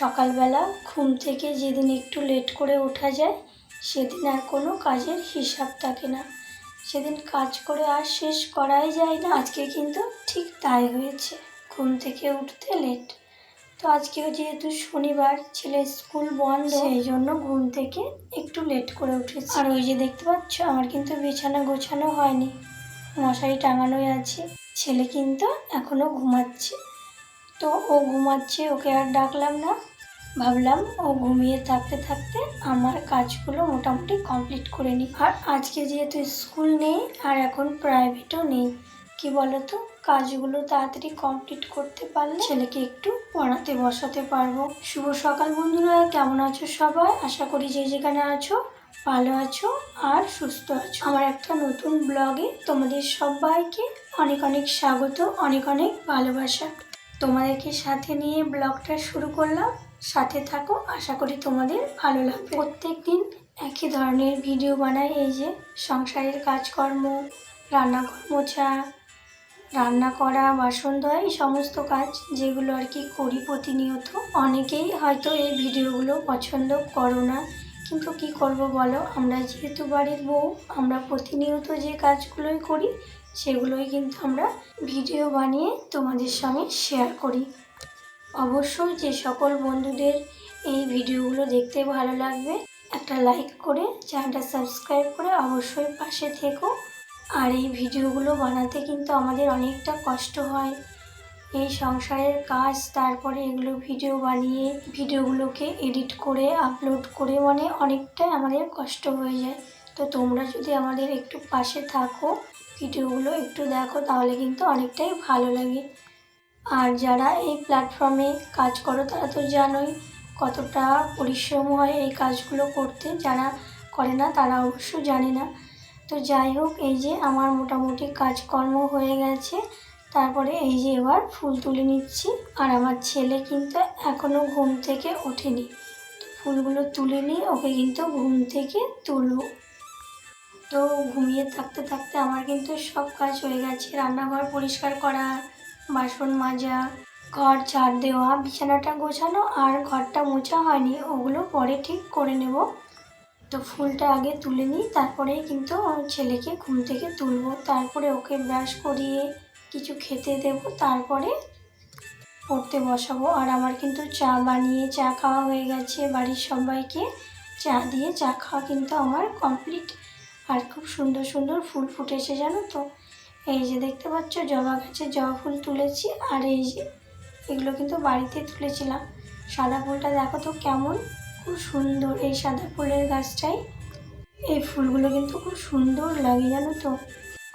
সকালবেলা ঘুম থেকে যেদিন একটু লেট করে ওঠা যায় সেদিন আর কোনো কাজের হিসাব থাকে না, সেদিন কাজ করে আর শেষ করাই যায় না। আজকে কিন্তু ঠিক তাই হয়েছে, ঘুম থেকে উঠতে লেট। তো আজকেও যেহেতু শনিবার, ছেলের স্কুল বন্ধ, সেই জন্য ঘুম থেকে একটু লেট করে উঠেছি। আর ওই যে দেখতে পাচ্ছ, আমার কিন্তু বিছানা গোছানো হয়নি, মশারি টাঙানোই আছে। ছেলে কিন্তু এখনও ঘুমাচ্ছে, তো ও ঘুমাচ্ছে, ওকে আর ডাকলাম না। ভাবলাম ও ঘুমিয়ে থাকতে থাকতে আমার কাজগুলো মোটামুটি কমপ্লিট করে নিই। আর আজকে যেহেতু স্কুল নেই আর এখন প্রাইভেটও নেই, কি বলতো, কাজগুলো তাড়াতাড়ি কমপ্লিট করতে পারলে ছেলেকে একটু পড়াতে বসাতে পারবো। শুভ সকাল বন্ধুরা, কেমন আছো সবাই? আশা করি যে যেখানে আছো ভালো আছো আর সুস্থ আছো। আমার একটা নতুন ব্লগে তোমাদের সবাইকে অনেক অনেক স্বাগত, অনেক অনেক ভালোবাসা। তোমাদেরকে সাথে নিয়ে ব্লগটা শুরু করলাম, সাথে থাকো, আশা করি তোমাদের ভালো লাগবে। প্রত্যেক দিন একই ধরনের ভিডিও বানাই, এই যে সংসারের কাজকর্ম, রান্নাঘর মোছা, রান্না করা, বাসন ধোয়া, এই সমস্ত কাজ যেগুলো আর কি করি প্রতিনিয়ত। অনেকেই হয়তো এই ভিডিওগুলো পছন্দ করো না, কিন্তু কি করব বলো, আমরা যেহেতু বাড়ির বউ, আমরা প্রতিনিয়ত যে কাজগুলোই করি সেগুলোই কিন্তু আমরা ভিডিও বানিয়ে তোমাদের সঙ্গে শেয়ার করি। অবশ্যই যে সকল বন্ধুদের এই ভিডিওগুলো দেখতে ভালো লাগবে, একটা লাইক করে চ্যানেলটা সাবস্ক্রাইব করে অবশ্যই পাশে থেকো। আর এই ভিডিওগুলো বানাতে কিন্তু আমাদের অনেকটা কষ্ট হয়, এই সংসারের কাজ, তারপরে এগুলো ভিডিও বানিয়ে ভিডিওগুলোকে এডিট করে আপলোড করে, মানে অনেকটাই আমাদের কষ্ট হয়ে যায়। তো তোমরা যদি আমাদের একটু পাশে থাকো, ভিডিওগুলো একটু দেখো, তাহলে কিন্তু অনেকটাই ভালো লাগে। আর যারা এই প্ল্যাটফর্মে কাজ করো তারা তো জানোই কতটা পরিশ্রম হয় এই কাজগুলো করতে, যারা করে না তারা অবশ্য জানে না। তো যাই হোক, এই যে আমার মোটামুটি কাজকর্ম হয়ে গেছে, তারপরে এই যে এবার ফুল তুলে নিচ্ছি। আর আমার ছেলে কিন্তু এখনও ঘুম থেকে ওঠেনি, তো ফুলগুলো তুলে নিয়ে ওকে কিন্তু ঘুম থেকে তুলবো। তো ঘুমিয়ে থাকতে থাকতে আমার কিন্তু সব কাজ হয়ে গেছে, রান্নাঘর পরিষ্কার করা, বাসন মাজা, ঘর ঝাড় দেওয়া, বিছানাটা গোছানো আর ঘরটা মোছা হয়নি, ওগুলো পরে ঠিক করে নেব। তো ফুলটা আগে তুলে নিই, তারপরে কিন্তু ছেলেকে ঘুম থেকে তুলবো, তারপরে ওকে ব্রাশ করিয়ে কিছু খেতে দেব, তারপরে পড়তে বসাবো। আর আমার কিন্তু চা বানিয়ে চা খাওয়া হয়ে গেছে, বাড়ির সবাইকে চা দিয়ে চা খাওয়া কিন্তু আমার কমপ্লিট। আর খুব সুন্দর সুন্দর ফুল ফুটেছে জানো তো, এই যে দেখতে পাচ্ছ জবা গাছে জবা ফুল তুলেছি। আর এই যে এগুলো কিন্তু বাড়িতে তুলেছিলাম। সাদা ফুলটা দেখো তো কেমন, খুব সুন্দর এই সাদা ফুলের গাছটাই। এই ফুলগুলো কিন্তু খুব সুন্দর লাগে জানো তো,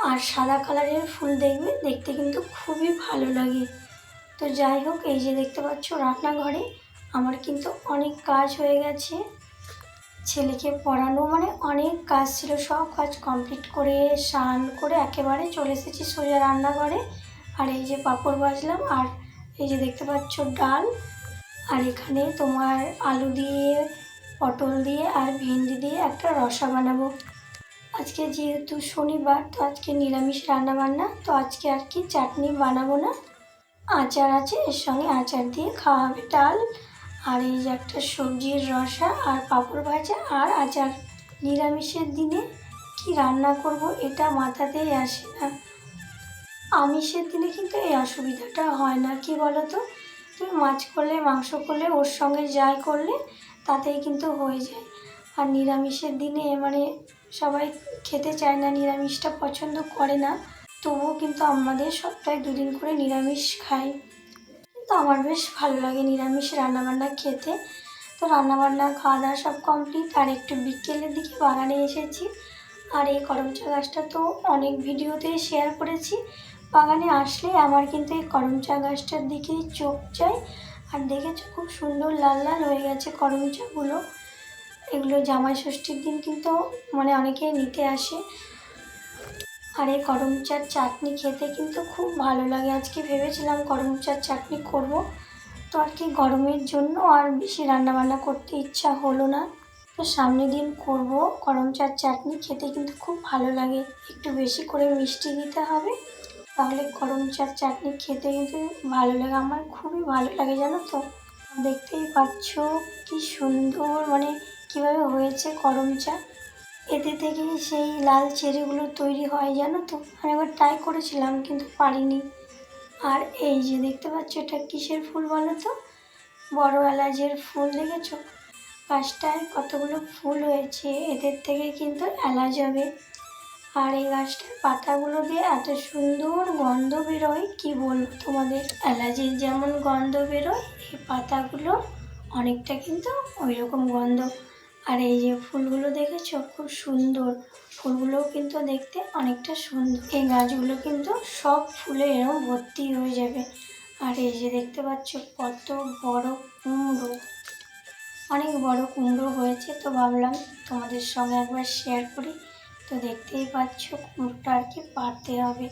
আর সাদা কালারের ফুল দেখবে, দেখতে কিন্তু খুবই ভালো লাগে। তো যাই হোক, এই যে দেখতে পাচ্ছ রান্নাঘরে আমার কিন্তু অনেক কাজ হয়ে গেছে, ছেলেকে পড়ানো, মানে অনেক কাজ ছিল, সব কাজ কমপ্লিট করে স্নান করে একেবারে চলে এসেছি সোজা রান্নাঘরে। আর এই যে পাঁপড় ভাজলাম, আর এই যে দেখতে পাচ্ছ ডাল, আর এখানে তোমার আলু দিয়ে, পটল দিয়ে আর ভেন্ডি দিয়ে একটা রসা বানাবো। আজকে যেহেতু শনিবার, তো আজকে নিরামিষ রান্না বান্না, তো আজকে আর কি চাটনি বানাবো না, আচার আছে, এর সঙ্গে আচার দিয়ে খাওয়া হবে। ডাল আর এই যে একটা সবজির রসা আর পাঁপড় ভাজা আর আচার। নিরামিষের দিনে কি রান্না করব এটা মাথাতেই আসে না। আমিষের দিনে কিন্তু এই অসুবিধাটা হয় না, কি বলো তো, তুমি মাছ করলে, মাংস করলে, ওর সঙ্গে যাই করলে তাতেই কিন্তু হয়ে যায়। আর নিরামিষের দিনে মানে সবাই খেতে চায় না, নিরামিষটা পছন্দ করে না, তবুও কিন্তু আমাদের সপ্তাহে 2 দিন করে নিরামিষ খাই। তো আমার বেশ ভালো লাগে নিরামিষ রান্নাবান্না খেতে। তো রান্নাবান্না খাওয়া দাওয়া সব কমপ্লিট, আর একটু বিকেলের দিকে বাগানে এসেছি। আর এই করমচা গাছটা তো অনেক ভিডিওতে শেয়ার করেছি, বাগানে আসলে আমার কিন্তু এই করমচা গাছটার দিকেই চোখ যায়। আর দেখেছো খুব সুন্দর লাল লাল হয়ে গেছে করমচাগুলো, এগুলো জামাই ষষ্ঠীর দিন কিন্তু মানে অনেকেই নিতে আসে। আর এই করমচার চাটনি খেতে কিন্তু খুব ভালো লাগে, আজকে ভেবেছিলাম করমচার চাটনি করব, তো আর কি গরমের জন্য আর বেশি রান্নাবান্না করতে ইচ্ছা হলো না। তো সামনের দিন করব করমচার চাটনি, খেতে কিন্তু খুব ভালো লাগে, একটু বেশি করে মিষ্টি দিতে হবে, তাহলে করমচার চাটনি খেতে কিন্তু ভালো লাগে, আমার খুবই ভালো লাগে জানো তো। দেখতেই পাচ্ছ কি সুন্দর, মানে কিভাবে হয়েছে করম চা। এতে থেকেই সেই লাল চেরিগুলো তৈরি হয়, জানো তো। আমি একবার ট্রাই করেছিলাম কিন্তু পারিনি। আর এই যে দেখতে পাচ্ছ, এটা কিসের ফুল বলো তো? বড় এলাচের ফুল, দেখেছো গাছটায় কতগুলো ফুল হয়েছে, এদের থেকে কিন্তু এলাচ হবে। আর এই গাছটার পাতাগুলো দিয়ে এত সুন্দর গন্ধ বেরোয়, কি বলবো তোমাদের। এলাচের যেমন গন্ধ বেরোয়, এই পাতাগুলো অনেকটা কিন্তু ওই রকম গন্ধ। আর এই যে ফুলগুলো দেখেছো, খুব সুন্দর। ফুলগুলোও কিন্তু দেখতে অনেকটা সুন্দর। এই গাছগুলো কিন্তু সব ফুলে এরকম ভর্তি হয়ে যাবে। আর এই যে দেখতে পাচ্ছ কত বড় কুমড়ো, অনেক বড় কুমড়ো হয়েছে। তো ভাবলাম তোমাদের সঙ্গে একবার শেয়ার করি। তো দেখতেই পাচ্ছ কুমড়োটা আর কি পাড়তে হবে,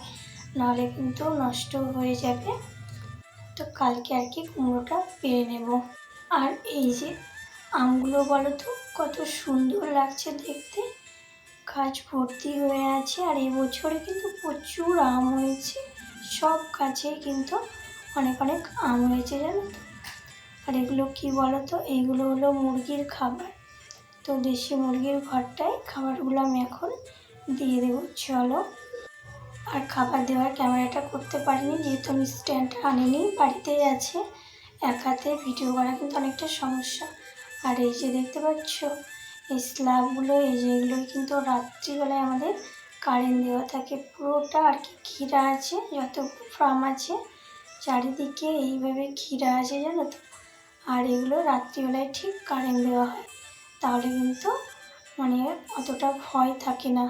নাহলে কিন্তু নষ্ট হয়ে যাবে। তো কালকে আর কি কুমড়োটা পেরে নেব। আর এই যে আমগুলো বলো তো কত সুন্দর লাগছে দেখতে, গাছ ভর্তি হয়ে আছে। আর এবছরে কিন্তু প্রচুর আম হয়েছে, সব গাছে কিন্তু অনেক অনেক আম হয়েছে, জানো তো। আর এগুলো কি বলো তো, এইগুলো হলো মুরগির খাবার। তো দেশি মুরগির ঘরটায় খাবারগুলো আমি এখন দিয়ে দেবো, চলো। আর খাবার দেওয়ার ক্যামেরাটা করতে পারিনি, যেহেতু আমি স্ট্যান্ডটা আনিনি, বাড়িতেই আছে। এক হাতে ভিডিও করা কিন্তু অনেকটা সমস্যা। আর এই যে দেখতে পাচ্ছ এই স্ল্যাবগুলো, এই যে এগুলোই কিন্তু রাত্রিবেলায় আমাদের কারেন্ট দেওয়া থাকে। পুরোটা আর কি ঘিরা আছে, যত ফার্ম আছে চারিদিকে এইভাবে ঘিরা আছে, জানো তো। আর এগুলো রাত্রিবেলায় ঠিক কারেন্ট দেওয়া হয়, তাহলে কিন্তু মানে অতটা ভয় থাকে না।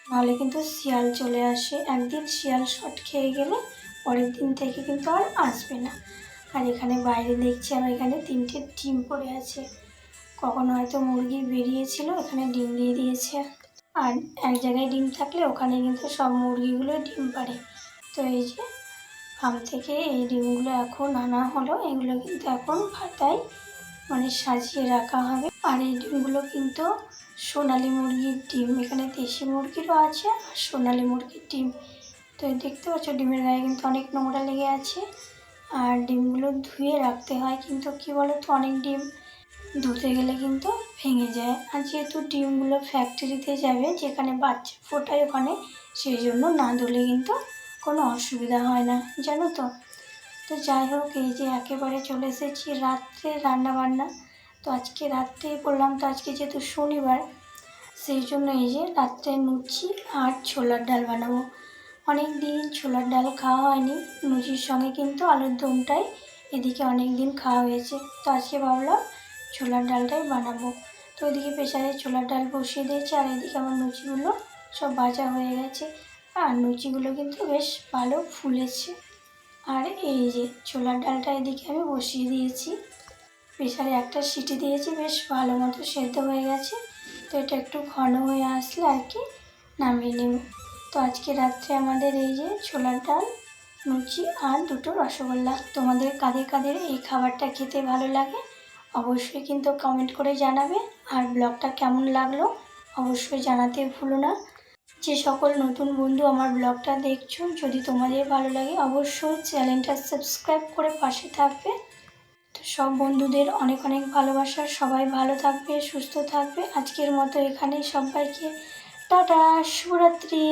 নাহলে কিন্তু শিয়াল চলে আসে, একদিন শিয়াল শট খেয়ে গেলে পরের দিন থেকে কিন্তু আর আসবে না। আর এখানে বাইরে দেখছি আমার এখানে 3টে ডিম পড়ে আছে, কখনো হয়তো মুরগি বেরিয়েছিল, এখানে ডিম দিয়ে দিয়েছে। আর এক জায়গায় ডিম থাকলে ওখানে কিন্তু সব মুরগিগুলো ডিম পাড়ে। তো এই যে ফার্ম থেকে এই ডিমগুলো এখন আনা হলো, এগুলো কিন্তু এখন পাতায় মানে সাজিয়ে রাখা হবে। আর এই ডিমগুলো কিন্তু সোনালি মুরগির ডিম, এখানে দেশি মুরগিরও আছে আর সোনালি মুরগির ডিম। তো দেখতে পাচ্ছ ডিমের গায়ে কিন্তু অনেক নোংরা লেগে আছে। আর ডিমগুলো ধুয়ে রাখতে হয়, কিন্তু কি বলো তো, অনেক ডিম ধুতে গেলে কিন্তু ভেঙে যায়। আর যেহেতু ডিমগুলো ফ্যাক্টরিতে যাবে, যেখানে বাচ্চা ফোটায় ওখানে, সেই জন্য না ধুলে কিন্তু কোনো অসুবিধা হয় না, জানো তো। তো যাই হোক, এই যে একেবারে চলে এসেছি রাত্রে রান্নাবান্না। তো আজকে রাত্রেই বললাম, তো আজকে যেহেতু শনিবার, সেই জন্য এই যে রাত্রে লুচি আর ছোলার ডাল বানাবো। অনেক দিন ছোলার ডাল খাওয়া হয়নি, লুচির সঙ্গে কিন্তু আলুর দমটাই এদিকে অনেক দিন খাওয়া হয়েছে। তো আজকে ভাবলাম ছোলার ডালটাই বানাবো। তো ওইদিকে প্রেসারে ছোলার ডাল বসিয়ে দিয়েছি, আর এদিকে আমার লুচিগুলো সব ভাজা হয়ে গেছে। আর লুচিগুলো কিন্তু বেশ ভালো ফুলেছে। আর এই যে ছোলার ডালটা এদিকে আমি বসিয়ে দিয়েছি, প্রেসারে একটা সিটি দিয়েছি, বেশ ভালো মতো সেদ্ধ হয়ে গেছে। তো এটা একটু ঘন হয়ে আসলে আর কি নামিয়ে নেব। তো আজকে রাত্রে আমাদের এই যে ছোলার ডাল, লুচি আর 2টো রসগোল্লা। তোমাদের কাদের কাদের এই খাবারটা খেতে ভালো লাগে অবশ্যই কিন্তু কমেন্ট করে জানাবে। আর ব্লগটা কেমন লাগলো অবশ্যই জানাতে ভুলো না। যে সকল নতুন বন্ধু আমার ব্লগটা দেখছো, যদি তোমাদের ভালো লাগে অবশ্যই চ্যানেলটা সাবস্ক্রাইব করে পাশে থাকবে। তো সব বন্ধুদের অনেক অনেক ভালোবাসা, সবাই ভালো থাকবে, সুস্থ থাকবে। আজকের মতো এখানেই সবাইকে টাটা, শুভরাত্রি।